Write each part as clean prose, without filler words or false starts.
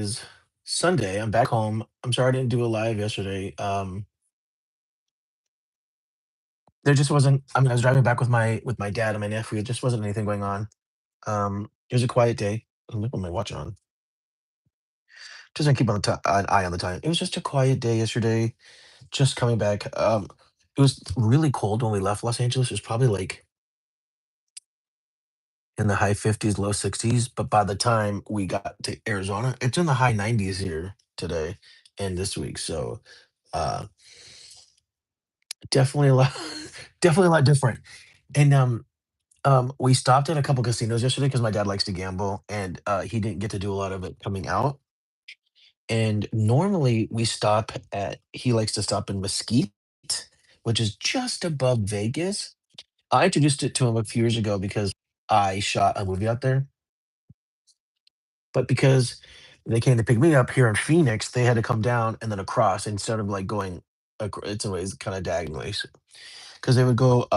is Sunday. I'm back home. I'm sorry I didn't do a live yesterday. There just wasn't. I mean, I was driving back with my dad and my nephew. It just wasn't anything going on. It was a quiet day. I'm like, what am I watching on? Just gonna keep an eye on the time. It was just a quiet day yesterday. Just coming back. It was really cold when we left Los Angeles. It was probably like in the high 50s, low 60s. But by the time we got to Arizona, it's in the high 90s here today and this week. So uh, definitely a lot, definitely a lot different. And we stopped at a couple casinos yesterday because my dad likes to gamble, and he didn't get to do a lot of it coming out. And normally we stop at he likes to stop in Mesquite, which is just above Vegas. I introduced it to him a few years ago because I shot a movie out there, but because they came to pick me up here in Phoenix, they had to come down and then across instead of like going. It's always kind of diagonally because they would go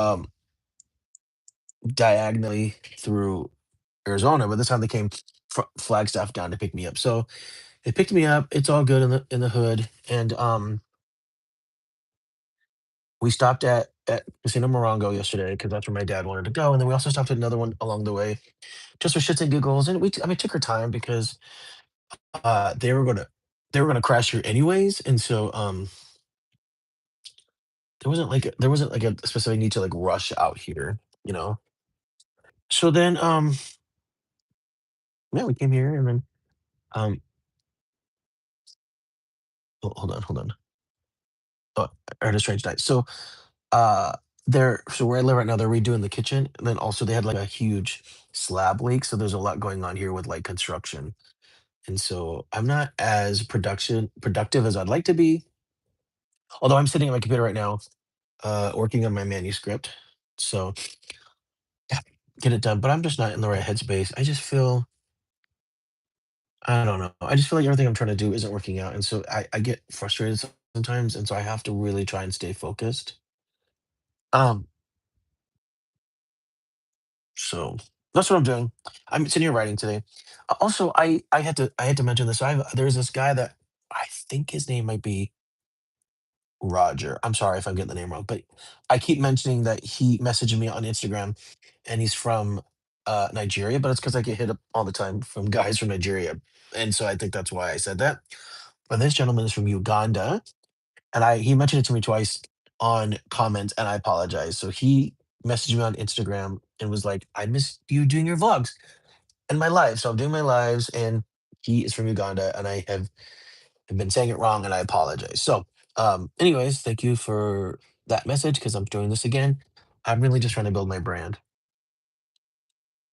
diagonally through Arizona, but this time they came Flagstaff down to pick me up. So they picked me up. It's all good in the hood, and we stopped at Casino Morongo yesterday because that's where my dad wanted to go, and then we also stopped at another one along the way just for shits and giggles. And I mean, took our time because they were gonna crash here anyways, and so there wasn't like a specific need to like rush out here, you know. So then yeah, we came here and then um hold on. Oh, I heard a strange night. So so where I live right now, they're redoing the kitchen, and then also they had like a huge slab leak, so there's a lot going on here with like construction. And so I'm not as production productive as I'd like to be. Although I'm sitting at my computer right now, working on my manuscript. So yeah, get it done. But I'm just not in the right headspace. I don't know. I just feel like everything I'm trying to do isn't working out. And so I get frustrated sometimes. And so I have to really try and stay focused. Um, So that's what I'm doing. I'm sitting here writing today. Also, I had to mention this. There's this guy that I think his name might be Roger. I'm sorry if I'm getting the name wrong, but I keep mentioning that he messaged me on Instagram, and he's from Nigeria. But it's because I get hit up all the time from guys from Nigeria, and so I think that's why I said that. But this gentleman is from Uganda, and I he mentioned it to me twice on comments, and I apologize. So he messaged me on Instagram and was like, "I miss you doing your vlogs." In my live. So I'm doing my lives, and he is from Uganda, and have been saying it wrong, and I apologize. So, anyways, thank you for that message because I'm doing this again. I'm really just trying to build my brand.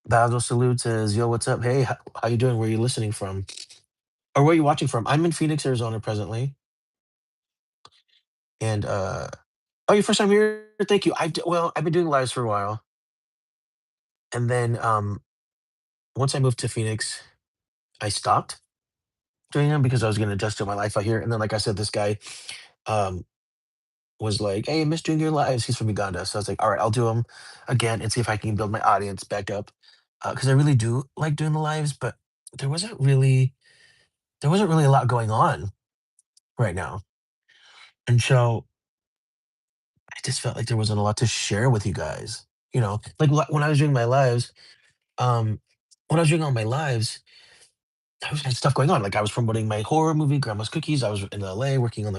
Basil Salute says, "Yo, what's up? Hey, how you doing? Where are you listening from, or where are you watching from?" I'm in Phoenix, Arizona, presently, and oh, your first time here? Thank you. Well, I've been doing lives for a while, and then once I moved to Phoenix, I stopped doing them because I was going to adjust to my life out here, and then, like I said, this guy. Um, was like, "Hey, I missed doing your lives." He's from Uganda, so I was like, "All right, I'll do them again and see if I can build my audience back up." Because I really do like doing the lives, but there wasn't really there wasn't really a lot going on right now, and so I just felt like there wasn't a lot to share with you guys. You know, like when I was doing my lives, um, when I was doing all my lives, I was had stuff going on. Like I was promoting my horror movie, Grandma's Cookies. I was in LA working on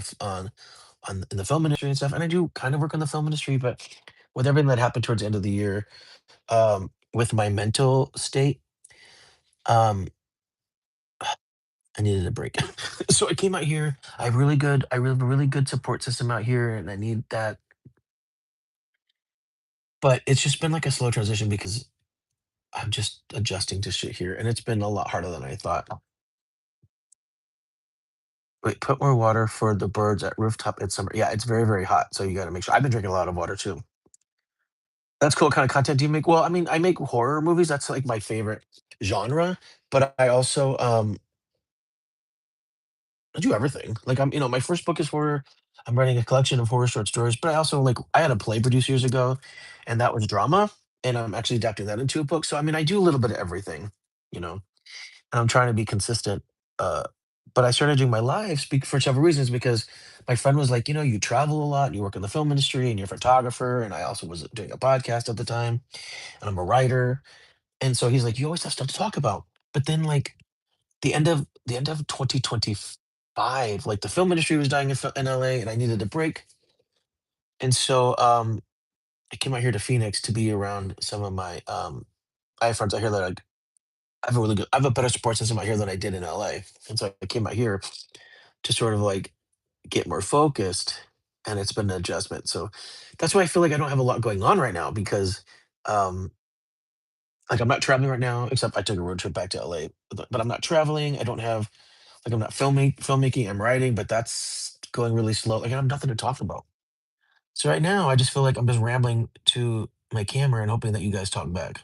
on in the film industry and stuff, and I do kind of work on the film industry, but with everything that happened towards the end of the year, with my mental state, um, I needed a break. So I came out here. I really have a really good support system out here, and I need that. But it's just been like a slow transition because I'm just adjusting to shit here, and it's been a lot harder than I thought. Wait, put more water for the birds at rooftop in summer. Yeah, it's very, very hot, so you got to make sure. I've been drinking a lot of water too. That's cool. What kind of content do you make? Well, I mean, I make horror movies. That's like my favorite genre. But I also I do everything. Like my first book is horror. I'm writing a collection of horror short stories, but I also like I had a play produced years ago, and that was drama, and I'm actually adapting that into a book. So I mean, I do a little bit of everything, you know, and I'm trying to be consistent. but I started doing my live speak for several reasons because my friend was like, you travel a lot and you work in the film industry and you're a photographer. And I also was doing a podcast at the time and I'm a writer. And so he's like, you always have stuff to talk about. But then like the end of 2025, like the film industry was dying in LA and I needed a break. And so I came out here to Phoenix to be around some of my I have friends out here that like I have a better support system out here than I did in LA. And so I came out here to sort of like get more focused and it's been an adjustment. So that's why I feel like I don't have a lot going on right now because um like I'm not traveling right now, except I took a road trip back to LA. But I'm not traveling. I don't have like I'm not filmmaking, I'm writing, but that's going really slow. Like I have nothing to talk about. So right now I just feel like I'm just rambling to my camera and hoping that you guys talk back.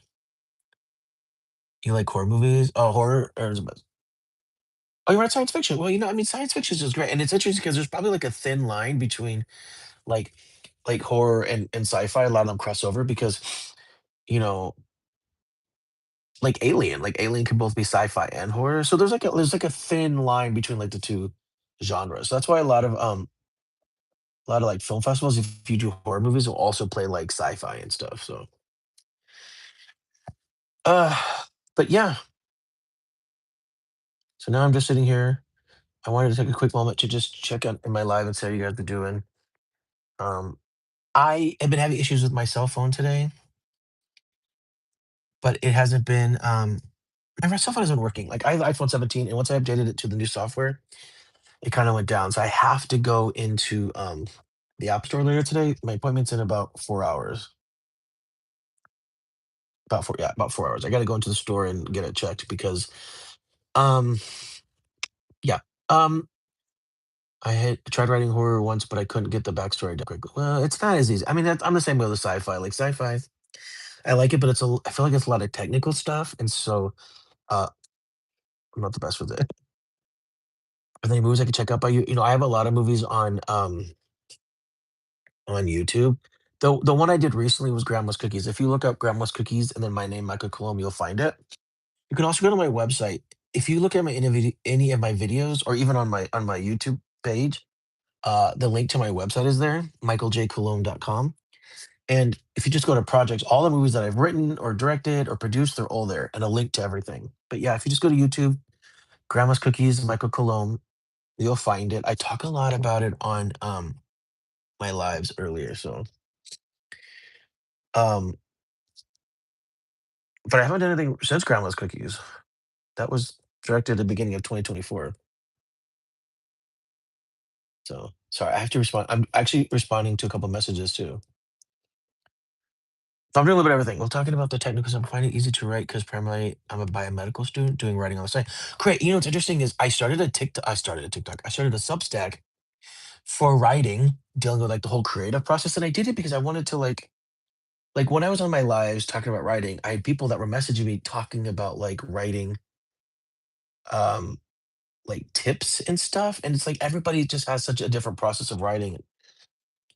You like horror movies? Oh, horror or is it oh, you write science fiction. Well, I mean, science fiction is just great, and it's interesting because there's probably like a thin line between like horror and sci-fi. A lot of them cross over because you know, like Alien can both be sci-fi and horror. So there's like a thin line between like the two genres. So that's why a lot of like film festivals, if you do horror movies, will also play like sci-fi and stuff. So, uh, but yeah. So now I'm just sitting here. I wanted to take a quick moment to just check out in my live and see how you guys are doing. Um, I have been having issues with my cell phone today, but it hasn't been. My cell phone isn't working. Like I have iPhone 17, and once I updated it to the new software, it kind of went down. So I have to go into the App Store later today. My appointment's in about 4 hours. About 4 hours. I got to go into the store and get it checked because um yeah um I had tried writing horror once, but I couldn't get the backstory down quickly. Well, it's not as easy. I mean, I'm the same way with sci-fi. Like sci-fi, I like it, but I feel like it's a lot of technical stuff, and so uh, I'm not the best with it. Are there any movies I could check out by you? I have a lot of movies on YouTube. The one I did recently was Grandma's Cookies. If you look up Grandma's Cookies and then my name, Michael Coulombe, you'll find it. You can also go to my website. If you look at any of my videos, or even on my YouTube page, the link to my website is there, michaeljcoulombe.com. And if you just go to projects, all the movies that I've written or directed or produced, they're all there and a link to everything. But yeah, if you just go to YouTube, Grandma's Cookies, Michael Coulombe, you'll find it. I talk a lot about it on my lives earlier. So um but I haven't done anything since Grandma's Cookies. That was directed at the beginning of 2024. So sorry, I have to respond. I'm actually responding to a couple messages too. So I'm doing a little bit of everything. We're talking about the technical stuff. I find it easy to write because primarily I'm a biomedical student doing writing on the side. Great. What's interesting is I started a Substack for writing, dealing with like the whole creative process. And I did it because I wanted to like when I was on my lives talking about writing, I had people that were messaging me talking about like writing um like tips and stuff. And it's like everybody just has such a different process of writing.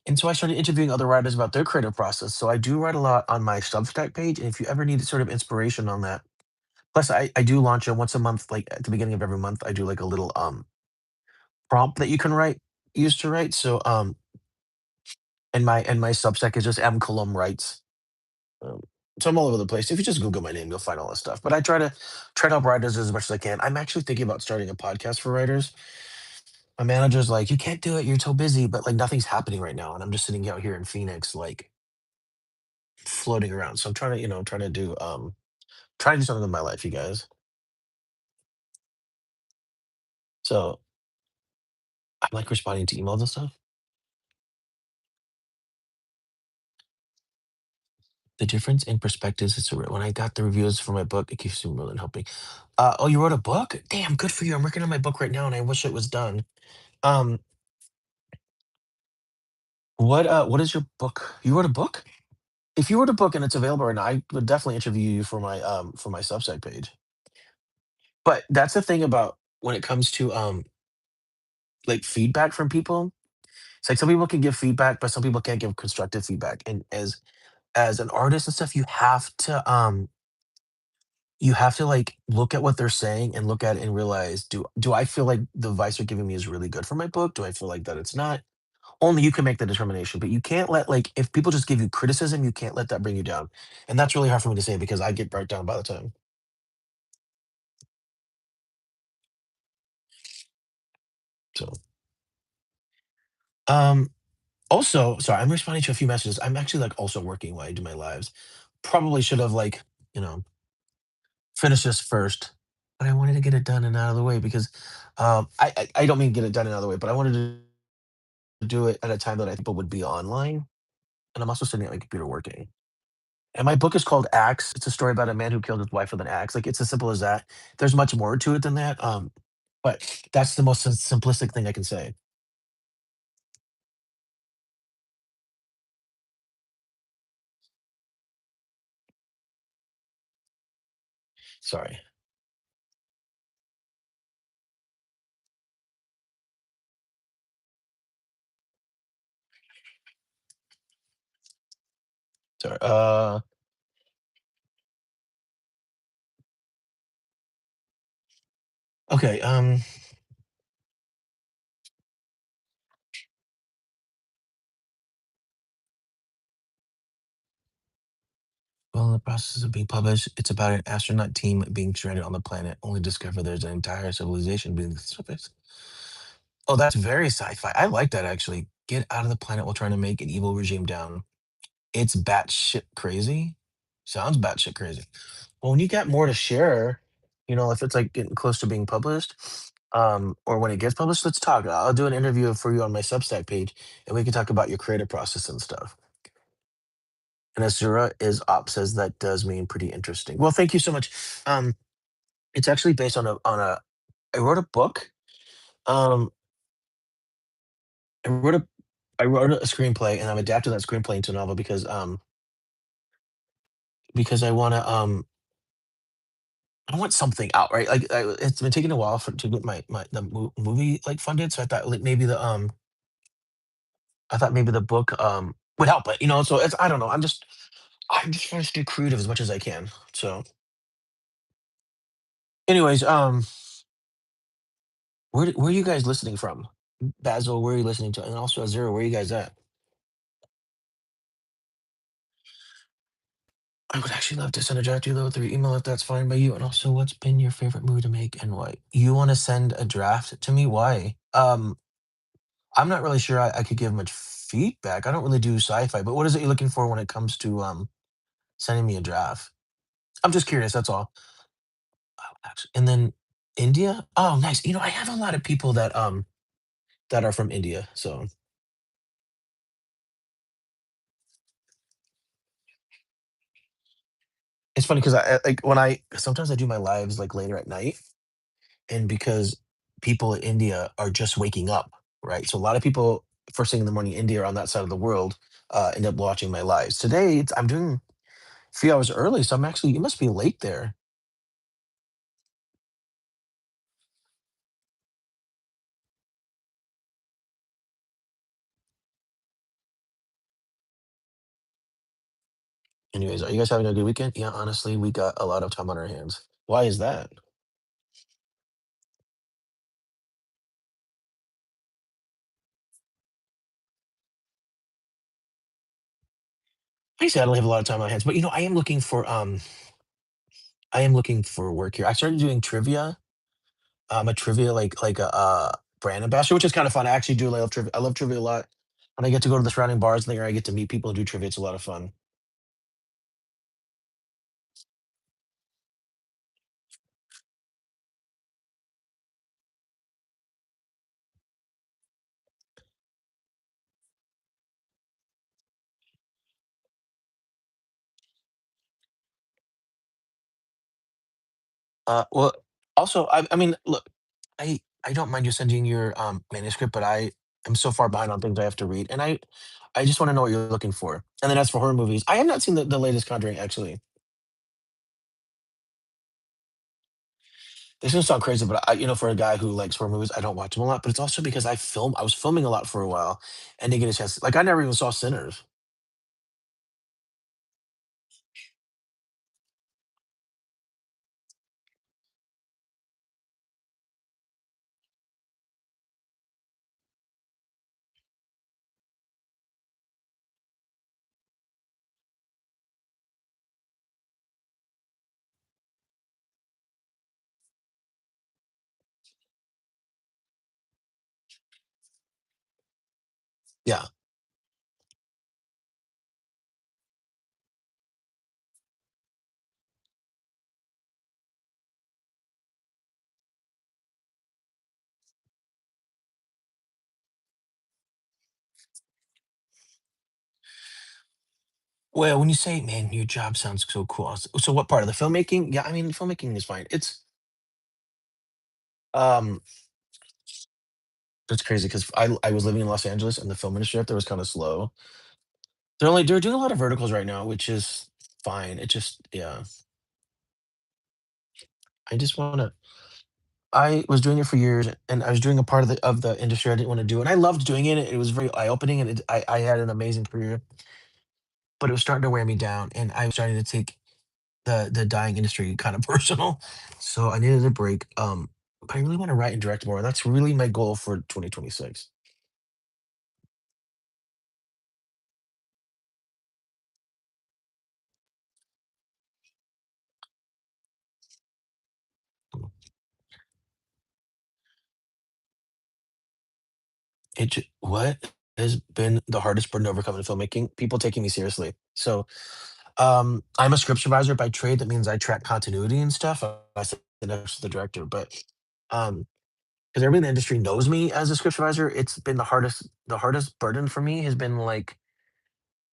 And so I started interviewing other writers about their creative process. So I do write a lot on my Substack page. And if you ever need sort of inspiration on that, plus I do launch it once a month, like at the beginning of every month, I do like a little prompt that you can use to write. So and my Substack is just M Column Writes. Um, so I'm all over the place. If you just Google my name, you'll find all this stuff. But I try to help writers as much as I can. I'm actually thinking about starting a podcast for writers. My manager's like, "You can't do it. You're so busy." But like nothing's happening right now, and I'm just sitting out here in Phoenix, like floating around. So I'm trying to, trying to do something with my life, you guys. So I'm like responding to emails and stuff. The difference in perspectives is when I got the reviews for my book, it keeps me more than helping. Oh, you wrote a book? Damn, good for you. I'm working on my book right now, and I wish it was done. Um, what is your book? You wrote a book? If you wrote a book and it's available right now, I would definitely interview you for my Substack page. But that's the thing about when it comes to like feedback from people. It's like some people can give feedback, but some people can't give constructive feedback. And as an artist and stuff, you have to you have to, like, look at what they're saying and look at it and realize, do I feel like the advice they're giving me is really good for my book? Do I feel like that it's not? Only you can make the determination, but you can't let, like, if people just give you criticism, you can't let that bring you down, and that's really hard for me to say because I get burnt down by the time. So, um, also, sorry, I'm responding to a few messages. I'm actually, like, also working while I do my lives. Probably should have, like, you know, finished this first, but I wanted to get it done and out of the way because, I don't mean get it done and out of the way, but I wanted to do it at a time that I people would be online, and I'm also sitting at my computer working. And my book is called Axe. It's a story about a man who killed his wife with an axe. Like, it's as simple as that. There's much more to it than that, but that's the most simplistic thing I can say. Sorry. Sorry. Okay, well, in the process of being published, it's about an astronaut team being stranded on the planet, only to discover there's an entire civilization beneath the surface. Oh, that's very sci-fi. I like that actually. Get out of the planet while trying to make an evil regime down. It's batshit crazy. Sounds batshit crazy. Well, when you got more to share, if it's like getting close to being published, or when it gets published, let's talk. I'll do an interview for you on my Substack page, and we can talk about your creative process and stuff. And Azura is op says that does mean pretty interesting. Well, thank you so much. Um, it's actually based on a. I wrote a book. Um, I wrote a I wrote a screenplay, and I'm adapting that screenplay into a novel because I want something out, right? Like, it's been taking a while to get my movie, like, funded, so I thought maybe the book, would help it, so it's I don't know, I'm just trying to stay creative as much as I can, so anyways, where are you guys listening from? Basil, where are you listening to? And also Azura, where are you guys at? I would actually love to send a draft to you through email if that's fine by you, and also, what's been your favorite movie to make and why? You wanna send a draft to me? Why? I'm not really sure I could give much feedback. I don't really do sci-fi, but what is it you're looking for when it comes to, sending me a draft? I'm just curious, that's all. And then India? Oh, nice. I have a lot of people that are from India, so it's funny because like, when I sometimes I do my lives, like, later at night, and because people in India are just waking up, right? So a lot of people first thing in the morning in India or on that side of the world, end up watching my lives. Today, I'm doing a few hours early, so I'm actually it must be late there. Anyways, are you guys having a good weekend? Yeah, honestly, we got a lot of time on our hands. Why is that? I say I don't have a lot of time on my hands, but I am looking for work here. I started doing trivia. A trivia like a brand ambassador, which is kind of fun. I actually do love trivia. I love trivia a lot. When I get to go to the surrounding bars and there, I get to meet people and do trivia. It's a lot of fun. Well, also, I mean, look, I don't mind you sending your manuscript, but I am so far behind on things I have to read, and I just want to know what you're looking for. And then as for horror movies, I have not seen the latest Conjuring actually. This is gonna sound crazy, but for a guy who likes horror movies, I don't watch them a lot. But it's also because I was filming a lot for a while, and didn't get a chance. Like, I never even saw Sinners. Yeah. Well, when you say, "Man, your job sounds so cool." So what part of the filmmaking? Yeah, I mean, filmmaking is fine. Um, it's crazy because I was living in Los Angeles and the film industry up there was kinda slow. They're doing a lot of verticals right now, which is fine. It just yeah. I just wanna I was doing it for years, and I was doing a part of the industry I didn't wanna do, and I loved doing it. It was very eye-opening, and I had an amazing career, but it was starting to wear me down, and I was starting to take the dying industry kind of personal. So I needed a break. But I really wanna write and direct more. That's really my goal for 2026. What has been the hardest burden to overcome in filmmaking? People taking me seriously. So, I'm a script supervisor by trade. That means I track continuity and stuff. I sit next to the director, but, um, because everybody in the industry knows me as a script supervisor, it's been the hardest burden for me has been, like,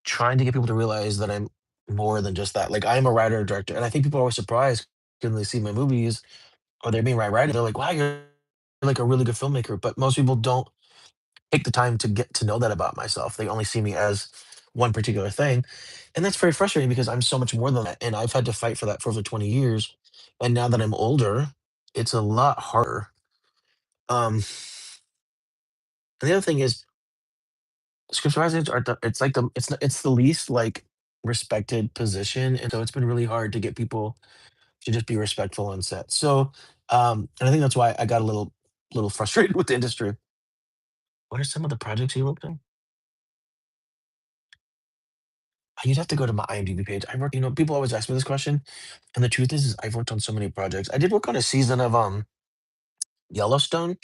trying to get people to realize that I'm more than just that. Like, I am a writer and director, and I think people are always surprised when they see my movies or they mean my writing. They're like, "Wow, you're like a really good filmmaker," but most people don't take the time to get to know that about myself. They only see me as one particular thing, and that's very frustrating because I'm so much more than that, and I've had to fight for that for over 20 years, and now that I'm older, it's a lot harder. And the other thing is script writers are it's the least, like, respected position, and so it's been really hard to get people to just be respectful on set. So, and I think that's why I got a little frustrated with the industry. What are some of the projects you worked on? You'd have to go to my IMDb page. I work people always ask me this question, and the truth is I've worked on so many projects. I did work on a season of, Yellowstone.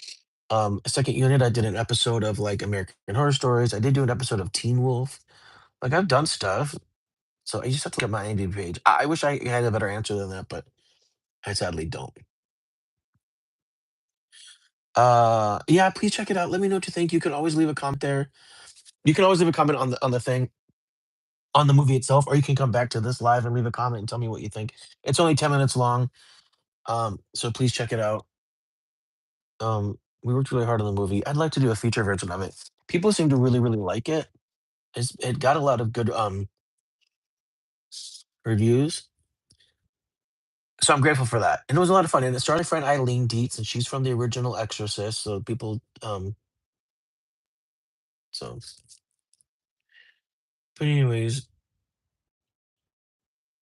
A second unit, I did an episode of, like, American Horror Stories. I did do an episode of Teen Wolf. Like, I've done stuff, so I just have to look at my IMDb page. I wish I had a better answer than that, but I sadly don't. Yeah, please check it out. Let me know what you think. You can always leave a comment there. You can always leave a comment on the thing, on the movie itself, or you can come back to this live and leave a comment and tell me what you think. It's only 10 minutes long, so please check it out. We worked really hard on the movie. I'd like to do a feature version of it. People seem to really, really like it. It got a lot of good, reviews, so I'm grateful for that, and it was a lot of fun, and it starred my friend Eileen Dietz, and she's from the original Exorcist, so so but anyways,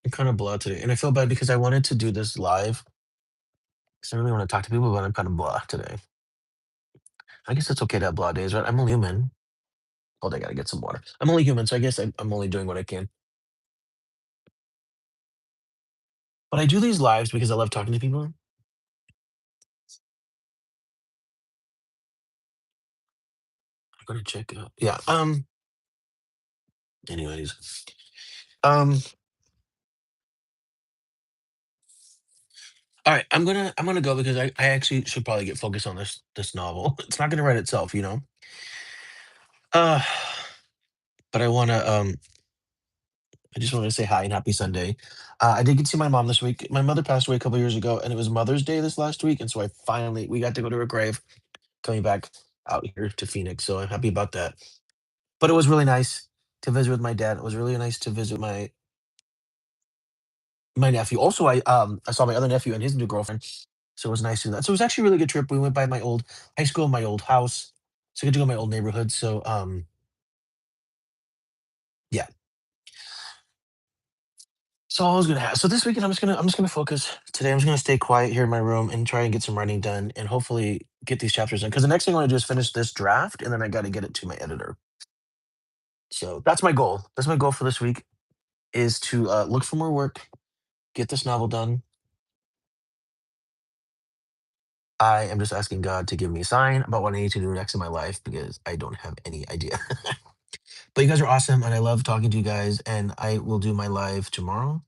I'm kinda blah today, and I feel bad because I wanted to do this live, 'cause I really wanna talk to people, but I'm kinda blah today. I guess it's okay to have blah days, right? I'm only human. Hold, I gotta get some water. I'm only human, so I guess I'm only doing what I can. But I do these lives because I love talking to people. I'm gonna check out yeah, anyways. Um, alright, I'm gonna go because I actually should probably get focused on this novel. It's not gonna write itself, you know? Uh, but I just wanted to say hi and happy Sunday. I did get to see my mom this week. My mother passed away a couple years ago, and it was Mother's Day this last week, and so we got to go to her grave coming back out here to Phoenix, so I'm happy about that. But it was really nice to visit with my dad. It was really nice to visit my nephew. Also, I saw my other nephew and his new girlfriend, so it was nice to do that. So it was actually a really good trip. We went by my old high school, my old house, so I get to go to my old neighborhood. So yeah. So I was gonna have so this weekend I'm just gonna focus today. I'm just gonna stay quiet here in my room and try and get some writing done and hopefully get these chapters done. Because the next thing I want to do is finish this draft and then I got to get it to my editor. So that's my goal. That's my goal for this week is to look for more work, get this novel done. I am just asking God to give me a sign about what I need to do next in my life because I don't have any idea. But you guys are awesome, and I love talking to you guys. And I will do my live tomorrow.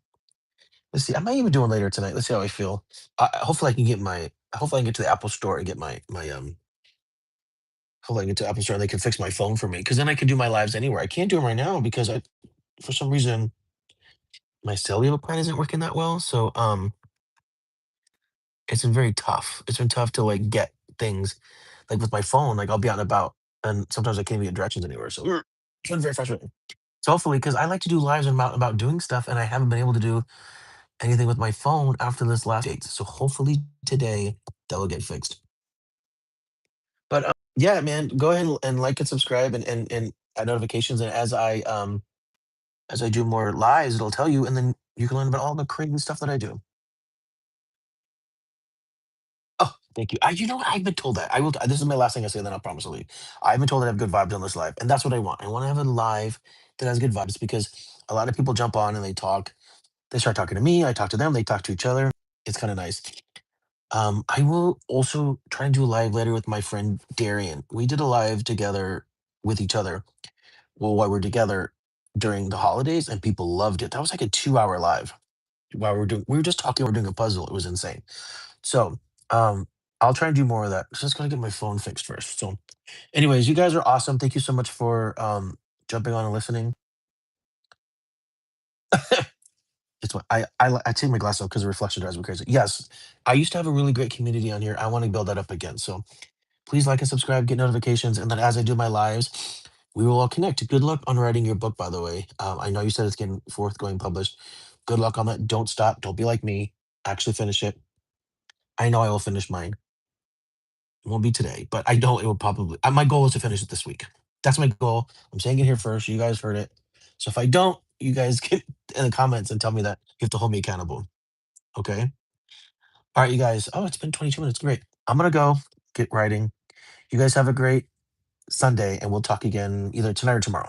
Let's see. I might even do one later tonight. Let's see how I feel. Hopefully, I can get my. Hopefully, I can get to the Apple Store and get my. Hopefully, I can get to the Apple Store and they can fix my phone for me because then I can do my lives anywhere. I can't do them right now because for some reason, my cellular plan isn't working that well. So it's been very tough. It's been tough to like get things like with my phone. Like I'll be out and about, and sometimes I can't even get directions anywhere. So it's been very frustrating. So hopefully, because I like to do lives and about doing stuff, and I haven't been able to do anything with my phone after this last date. So hopefully today that will get fixed. But yeah, man, go ahead and like and subscribe and add notifications. And as I do more lives, it'll tell you, and then you can learn about all the crazy stuff that I do. Oh, thank you. You know what? I've been told that. I will. This is my last thing I say, and then I'll promise to leave. I've been told that I have good vibes on this live, and that's what I want. I want to have a live that has good vibes because a lot of people jump on and they talk. They start talking to me. I talk to them. They talk to each other. It's kind of nice. I will also try and do a live later with my friend Darian. We did a live together with each other. Well, while we're together during the holidays, and people loved it. That was like a 2 hour live. While we were just talking. We are doing a puzzle. It was insane. So, I'll try and do more of that. Just gotta get my phone fixed first. So, anyways, you guys are awesome. Thank you so much for jumping on and listening. It's what I take my glass off because the reflection drives me crazy. Yes, I used to have a really great community on here. I want to build that up again. So please like and subscribe, get notifications, and then as I do my lives, we will all connect. Good luck on writing your book, by the way. I know you said it's getting forthgoing published. Good luck on that. Don't stop. Don't be like me. Actually finish it. I know I will finish mine. It won't be today, but I know it will probably. My goal is to finish it this week. That's my goal. I'm saying it here first. You guys heard it. So if I don't, you guys get in the comments and tell me that you have to hold me accountable. Okay. All right, you guys. Oh, it's been 22 minutes. Great. I'm gonna go get writing. You guys have a great Sunday, and we'll talk again either tonight or tomorrow.